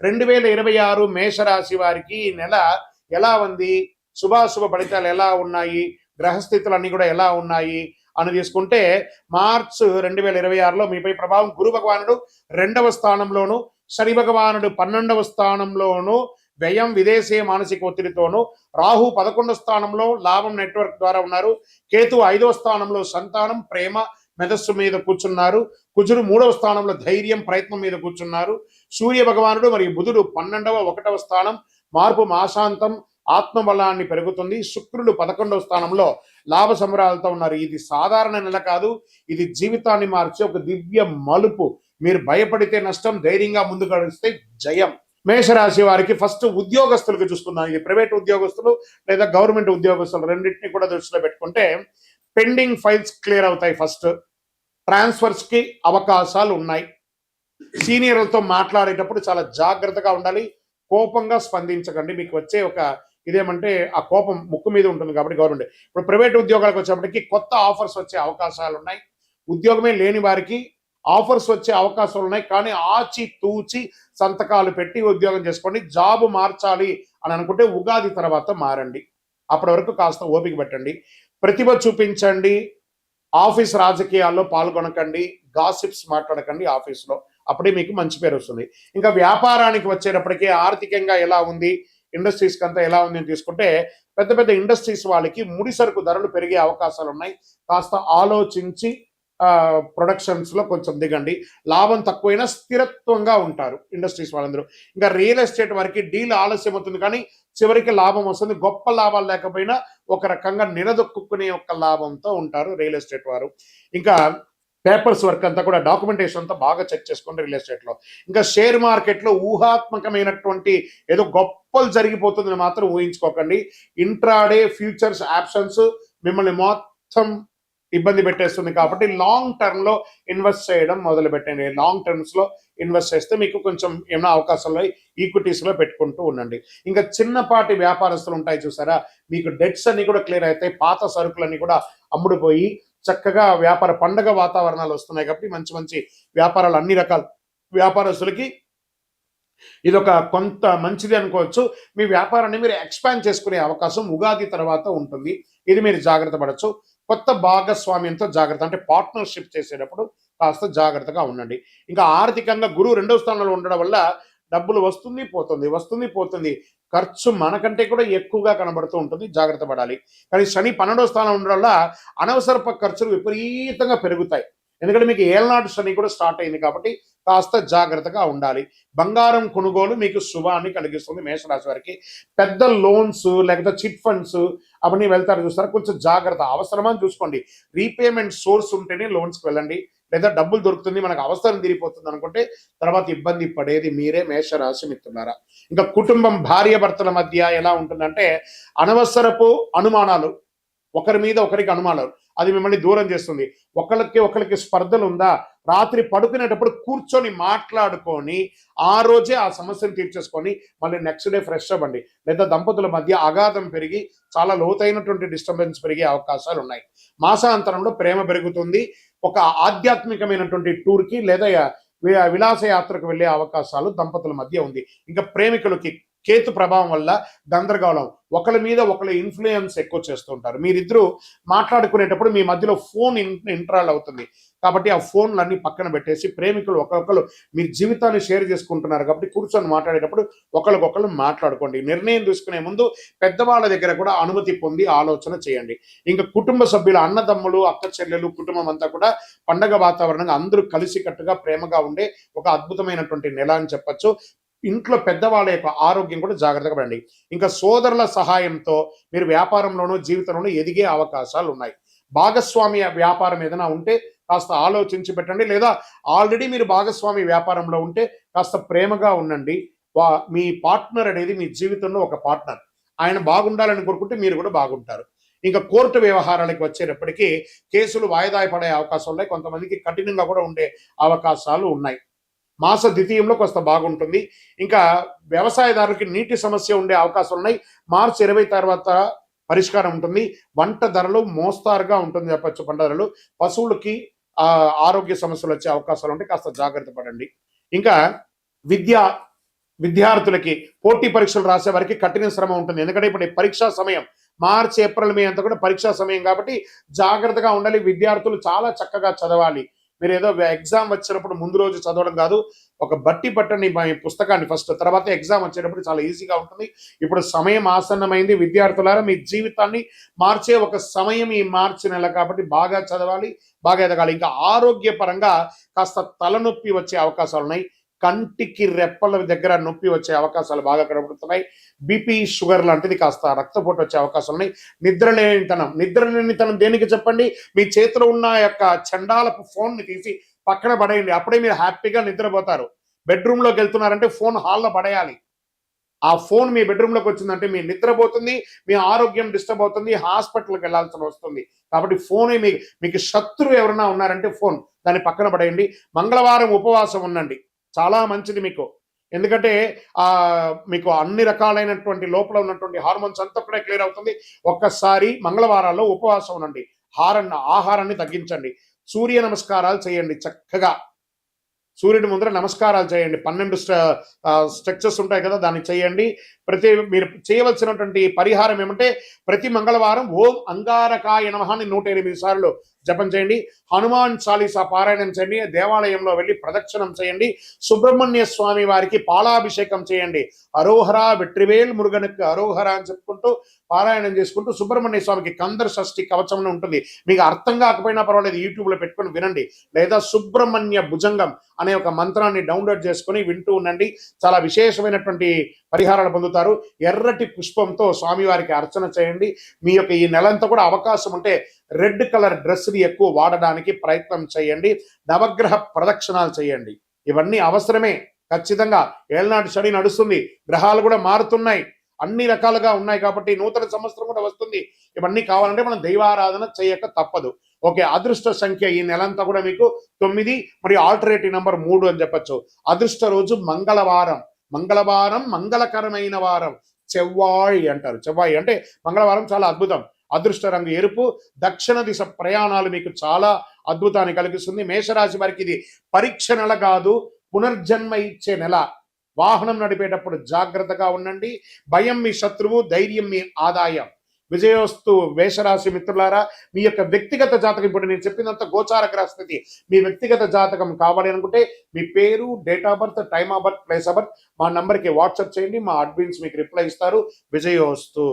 2026 మేషరాశి వారికి ఈ నెల ఎలా ఉంది, శుభాశుభ ఫలితాలు ఎలా ఉన్నాయి, గ్రహస్థితులు అన్ని కూడా ఎలా ఉన్నాయి అని తీసుకుంటే, మార్చ్ 2026లో మీపై ప్రభావం గురు భగవానుడు 2వ స్థానంలోను, శని భగవానుడు 12వ స్థానంలోను, వ్యయం విదేశీయ మానసిక ఒత్తిడితోనూ, రాహు 11వ స్థానంలో లాభం నెట్వర్క్ ద్వారా ఉన్నారు, కేతు 5వ స్థానంలో సంతానం ప్రేమ మెదస్సు మీద కూర్చున్నారు, కుజుడు 3వ స్థానంలో ధైర్యం ప్రయత్నం మీద కూర్చున్నారు, సూర్య భగవానుడు మరియు బుధుడు 12వ 1వ స్థానం మార్పు మాశాంతం ఆత్మబలాన్ని పెరుగుతుంది, శుక్రుడు 11వ స్థానంలో లాభ సంబరాలతో ఉన్నారు. ఇది సాధారణ నెల కాదు, ఇది జీవితాన్ని మార్చే ఒక దివ్య మలుపు. మీరు భయపడితే నష్టం, ధైర్యంగా ముందుకు నడిస్తే జయం. మేషరాశి వారికి ఫస్ట్ ఉద్యోగస్తులకు చూసుకుందాం. ఇది ప్రైవేట్ ఉద్యోగస్తులు లేదా గవర్నమెంట్ ఉద్యోగస్తులు రెండింటినీ కూడా దృష్టిలో పెట్టుకుంటే పెండింగ్ ఫైల్స్ క్లియర్ అవుతాయి. ఫస్ట్ ట్రాన్స్ఫర్స్ కి అవకాశాలు ఉన్నాయి. సీనియర్లతో మాట్లాడేటప్పుడు చాలా జాగ్రత్తగా ఉండాలి, కోపంగా స్పందించకండి. మీకు వచ్చే ఒక ఇదేమంటే ఆ కోపం ముక్కు మీద ఉంటుంది కాబట్టి గవర్నమెంట్. ఇప్పుడు ప్రైవేట్ ఉద్యోగాలకు వచ్చేప్పటికి కొత్త ఆఫర్స్ వచ్చే అవకాశాలు ఉన్నాయి. ఉద్యోగమే లేని వారికి ఆఫర్స్ వచ్చే అవకాశాలు ఉన్నాయి, కానీ ఆచి తూచి సంతకాలు పెట్టి ఉద్యోగం చేసుకోండి. జాబ్ మార్చాలి అని అనుకుంటే ఉగాది తర్వాత మారండి. అప్పటి వరకు కాస్త ఓపిక పెట్టండి, ప్రతిభ చూపించండి. ఆఫీస్ రాజకీయాల్లో పాల్గొనకండి, గాసిప్స్ మాట్లాడకండి ఆఫీస్లో, అప్పుడే మీకు మంచి పేరు వస్తుంది. ఇంకా వ్యాపారానికి వచ్చేటప్పటికీ ఆర్థికంగా ఎలా ఉంది, ఇండస్ట్రీస్కి అంతా ఎలా ఉంది అని తీసుకుంటే పెద్ద పెద్ద ఇండస్ట్రీస్ వాళ్ళకి ముడి సరుకు ధరలు పెరిగే అవకాశాలు ఉన్నాయి. కాస్త ఆలోచించి ప్రొడక్షన్స్లో కొంచెం దిగండి. లాభం తక్కువైనా స్థిరత్వంగా ఉంటారు ఇండస్ట్రీస్ వాళ్ళందరూ. ఇంకా రియల్ ఎస్టేట్ వరకు డీల్ ఆలస్యం అవుతుంది, కానీ చివరికి లాభం వస్తుంది. గొప్ప లాభాలు లేకపోయినా ఒక రకంగా నిలదొక్కునే ఒక లాభంతో ఉంటారు రియల్ ఎస్టేట్ వారు. ఇంకా పేపర్స్ వర్క్ అంతా కూడా డాక్యుమెంటేషన్ అంతా బాగా చెక్ చేసుకోండి రియల్ ఎస్టేట్లో. ఇంకా షేర్ మార్కెట్లో ఊహాత్మకమైనటువంటి ఏదో గొప్పలు జరిగిపోతుందని మాత్రం ఊహించుకోకండి. ఇంట్రాడే ఫ్యూచర్స్ ఆప్షన్స్ మిమ్మల్ని మొత్తం ఇబ్బంది పెట్టేస్తుంది కాబట్టి లాంగ్ టర్మ్లో ఇన్వెస్ట్ చేయడం మొదలు పెట్టండి. లాంగ్ టర్మ్స్లో ఇన్వెస్ట్ చేస్తే మీకు కొంచెం ఏమైనా అవకాశాలు ఈక్విటీస్లో పెట్టుకుంటూ ఉండండి. ఇంకా చిన్నపాటి వ్యాపారస్తులు ఉంటాయి చూసారా, మీకు డెట్స్ అన్ని కూడా క్లియర్ అవుతాయి. పాత సరుకులన్నీ కూడా అమ్ముడుపోయి చక్కగా వ్యాపార పండగ వాతావరణాలు వస్తున్నాయి కాబట్టి మంచి మంచి వ్యాపారాలు అన్ని రకాల వ్యాపారస్తులకి ఇదొక కొంత మంచిది అనుకోవచ్చు. మీ వ్యాపారాన్ని మీరు ఎక్స్పాండ్ చేసుకునే అవకాశం ఉగాది తర్వాత ఉంటుంది. ఇది మీరు జాగ్రత్త పడవచ్చు. కొత్త భాగస్వామ్యంతో జాగ్రత్త, అంటే పార్ట్నర్షిప్ చేసేటప్పుడు కాస్త జాగ్రత్తగా ఉండండి. ఇంకా ఆర్థికంగా గురువు 2వ స్థానంలో ఉండడం వల్ల డబ్బులు వస్తుంది పోతుంది, వస్తుంది పోతుంది, ఖర్చు మనకంటే కూడా ఎక్కువగా కనబడుతూ ఉంటుంది, జాగ్రత్త పడాలి. కానీ శని 12వ స్థానం ఉండడం వల్ల అనవసరపు ఖర్చులు విపరీతంగా పెరుగుతాయి. ఎందుకంటే మీకు ఏళ్ళనాటి శని కూడా స్టార్ట్ అయింది కాబట్టి కాస్త జాగ్రత్తగా ఉండాలి. బంగారం కొనుగోలు మీకు శుభాన్ని కలిగిస్తుంది. మేషరాశి వారికి పెద్ద లోన్స్ లేకపోతే చిట్ ఫండ్స్ అవన్నీ వెళ్తారు చూస్తారు, కొంచెం జాగ్రత్త, అవసరమని చూసుకోండి. రీపేమెంట్ సోర్స్ ఉంటేనే లోన్స్కి వెళ్ళండి, లేదా డబ్బులు దొరుకుతుంది మనకు అవసరం తీరిపోతుంది అనుకుంటే తర్వాత ఇబ్బంది పడేది మీరే మేషరాశి మిత్రులారా. ఇంకా కుటుంబం భార్య భర్తల మధ్య ఎలా ఉంటుందంటే అనవసరపు అనుమానాలు, ఒకరి మీద ఒకరికి అనుమానాలు, అది మిమ్మల్ని దూరం చేస్తుంది. ఒకరికి స్పర్ధలు ఉందా, రాత్రి పడుకునేటప్పుడు కూర్చొని మాట్లాడుకొని ఆ రోజే ఆ సమస్యను తీర్చేసుకొని మళ్ళీ నెక్స్ట్ డే ఫ్రెష్ అవ్వండి. లేదా దంపతుల మధ్య అగాధం పెరిగి చాలా లోతైనటువంటి డిస్టర్బెన్స్ పెరిగే అవకాశాలు ఉన్నాయి. మాసాంతరంలో ప్రేమ పెరుగుతుంది. ఒక ఆధ్యాత్మికమైనటువంటి టూర్కి లేదా విలాసయాత్రకు వెళ్ళే అవకాశాలు దంపతుల మధ్య ఉంది. ఇంకా ప్రేమికులకి కేతు ప్రభావం వల్ల గందరగోళం, ఒకరి మీద ఒకరి ఇన్ఫ్లుయెన్స్ ఎక్కువ చేస్తుంటారు. మీరిద్దరూ మాట్లాడుకునేటప్పుడు మీ మధ్యలో ఫోన్ ఇంటరాల్ అవుతుంది కాబట్టి ఆ ఫోన్లన్నీ పక్కన పెట్టేసి ప్రేమికులు ఒకరికొకరు మీ జీవితాన్ని షేర్ చేసుకుంటున్నారు కాబట్టి కూర్చొని మాట్లాడేటప్పుడు ఒకరికొకరు మాట్లాడుకోండి. నిర్ణయం తీసుకునే ముందు పెద్దవాళ్ళ దగ్గర కూడా అనుమతి పొంది ఆలోచన చేయండి. ఇంకా కుటుంబ సభ్యులు, అన్నదమ్ములు, అక్క చెల్లెలు, కుటుంబం అంతా కూడా పండగ వాతావరణంగా అందరూ కలిసికట్టుగా ప్రేమగా ఉండే ఒక అద్భుతమైనటువంటి నెల అని చెప్పచ్చు. ఇంట్లో పెద్దవాళ్ళ యొక్క ఆరోగ్యం కూడా జాగ్రత్తగా పడండి. ఇంకా సోదరుల సహాయంతో మీరు వ్యాపారంలోనూ జీవితంలోనూ ఎదిగే అవకాశాలు ఉన్నాయి. భాగస్వామ్య వ్యాపారం ఏదైనా ఉంటే కాస్త ఆలోచించి పెట్టండి, లేదా ఆల్రెడీ మీరు భాగస్వామి వ్యాపారంలో ఉంటే కాస్త ప్రేమగా ఉండండి. మీ పార్ట్నర్ అనేది మీ జీవితంలో ఒక పార్ట్నర్, ఆయన బాగుండాలని కోరుకుంటే మీరు కూడా బాగుంటారు. ఇంకా కోర్టు వ్యవహారాలకు వచ్చేటప్పటికీ కేసులు వాయిదా పడే అవకాశాలు ఉన్నాయి, కొంతమందికి కఠినంగా కూడా ఉండే అవకాశాలు ఉన్నాయి. మాస ద్వితీయంలో కొంత బాగుంటుంది. ఇంకా వ్యవసాయదారులకి నీటి సమస్య ఉండే అవకాశాలు ఉన్నాయి. మార్చి 20 తర్వాత పరిష్కారం ఉంటుంది. వంట ధరలు మోస్తారుగా ఉంటుంది చెప్పచ్చు. పంట ధరలు, పశువులకి ఆరోగ్య సమస్యలు వచ్చే అవకాశాలు ఉంటే కాస్త జాగ్రత్త పడండి. ఇంకా విద్యార్థులకి పోటీ పరీక్షలు రాసే వారికి కఠిన శ్రమ ఉంటుంది. ఎందుకంటే ఇప్పుడు ఈ పరీక్షా సమయం మార్చ్, ఏప్రిల్, మే అంతా కూడా పరీక్షా సమయం కాబట్టి జాగ్రత్తగా ఉండాలి. విద్యార్థులు చాలా చక్కగా చదవాలి. మీరు ఏదో ఎగ్జామ్ వచ్చినప్పుడు ముందు రోజు చదవడం కాదు, ఒక బట్టి పట్టని పుస్తకాన్ని ఫస్ట్, తర్వాత ఎగ్జామ్ వచ్చేటప్పుడు చాలా ఈజీగా ఉంటుంది. ఇప్పుడు సమయం ఆసన్నమైంది. విద్యార్థులారా, మీ జీవితాన్ని మార్చే ఒక సమయం ఈ మార్చి నెల కాబట్టి బాగా చదవాలి, బాగా ఎదగాలి. ఇంకా ఆరోగ్యపరంగా కాస్త తలనొప్పి వచ్చే అవకాశాలు ఉన్నాయి. కంటికి రెప్పల దగ్గర నొప్పి వచ్చే అవకాశాలు బాగా కనబడుతున్నాయి. బీపీ, షుగర్ లాంటిది, కాస్త రక్తపోటు వచ్చే అవకాశాలు ఉన్నాయి. నిద్రలేనితనం దేనికి చెప్పండి? మీ చేతిలో ఉన్న యొక్క చండాలపు ఫోన్ని తీసి పక్కన పడేయండి. అప్పుడే మీరు హ్యాపీగా నిద్రపోతారు. బెడ్రూమ్లోకి వెళ్తున్నారంటే ఫోన్ హాల్లో పడేయాలి. ఆ ఫోన్ మీ బెడ్రూమ్లోకి వచ్చిందంటే మీ నిద్రపోతుంది, మీ ఆరోగ్యం డిస్టర్బ్ అవుతుంది, హాస్పిటల్కి వెళ్ళాల్సి వస్తుంది. కాబట్టి ఫోనే మీకు శత్రువు ఎవరైనా ఉన్నారంటే ఫోన్, దాన్ని పక్కన పడేయండి. మంగళవారం ఉపవాసం ఉండండి, చాలా మంచిది మీకు. ఎందుకంటే మీకు అన్ని రకాలైనటువంటి లోపల ఉన్నటువంటి హార్మోన్స్ అంతా కూడా క్లియర్ అవుతుంది. ఒక్కసారి మంగళవారాల్లో ఉపవాసం ఉండండి. ఆహారాన్ని తగ్గించండి. సూర్య నమస్కారాలు చేయండి. చక్కగా సూర్యుడి ముందర నమస్కారాలు చేయండి. 12 స్ట్రెచెస్ ఉంటాయి కదా, దాన్ని చేయండి. మీరు చేయవలసినటువంటి పరిహారం ఏమంటే, ప్రతి మంగళవారం ఓం అంగారకాయ నమః అని 108 సార్లు జపం చేయండి. హనుమాన్ చాలీసా పారాయణం చేయండి. దేవాలయంలో వెళ్ళి ప్రదక్షిణం చేయండి. సుబ్రహ్మణ్య స్వామి వారికి పాలాభిషేకం చేయండి. అరోహరా వెట్రివేల్ మురుగనుకు అరోహరా అని చెప్పుకుంటూ పారాయణం చేసుకుంటూ సుబ్రహ్మణ్య స్వామికి కందర్ షష్ఠి కవచం ఉంటుంది. మీకు అర్థం కాకపోయినా పర్వాలేదు, యూట్యూబ్లో పెట్టుకొని వినండి. లేదా సుబ్రహ్మణ్య భుజంగం అనే ఒక మంత్రాన్ని డౌన్లోడ్ చేసుకొని వింటూ ఉండండి. చాలా విశేషమైనటువంటి పరిహారాలు పొందుతారు. ఎర్రటి పుష్పంతో స్వామివారికి అర్చన చేయండి. మీ యొక్క ఈ నెలంతా కూడా అవకాశం ఉంటే రెడ్ కలర్ డ్రెస్ని ఎక్కువ వాడడానికి ప్రయత్నం చేయండి. నవగ్రహ ప్రదక్షిణాలు చేయండి. ఇవన్నీ అవసరమే ఖచ్చితంగా. ఏళ్ళనాటి శని నడుస్తుంది, గ్రహాలు కూడా మారుతున్నాయి, అన్ని రకాలుగా ఉన్నాయి కాబట్టి నూతన సంవత్సరం కూడా వస్తుంది. ఇవన్నీ కావాలంటే మనం దైవారాధన చేయక తప్పదు. ఓకే, అదృష్ట సంఖ్య ఈ నెలంతా కూడా మీకు 9 మరియు ఆల్టర్నేటివ్ నెంబర్ 3 అని చెప్పచ్చు. అదృష్ట రోజు మంగళవారం. మంగళవారం మంగళకరమైన వారం. చెవ్వాయి అంటారు. చెవ్వాయి అంటే మంగళవారం చాలా అద్భుతం. అదృష్ట రంగు ఎరుపు. దక్షిణ దిశ ప్రయాణాలు మీకు చాలా అద్భుతాన్ని కలిగిస్తుంది. మేషరాశి వారికి ఇది పరీక్ష నెల కాదు, పునర్జన్మ ఇచ్చే నెల. వాహనం నడిపేటప్పుడు జాగ్రత్తగా ఉండండి. భయం మీ శత్రువు, ధైర్యం మీ ఆదాయం. విజయోస్తు మేషరాశి మిత్రులారా. మీ యొక్క వ్యక్తిగత జాతకం, ఇప్పుడు నేను చెప్పినంత గోచార గ్రహస్థితి, మీ వ్యక్తిగత జాతకం కావాలి అనుకుంటే మీ పేరు, date of birth, time of birth, place of birth మా నంబర్కి వాట్సాప్ చేయండి. మా అడ్మిన్స్ మీకు రిప్లై ఇస్తారు. విజయోస్తు.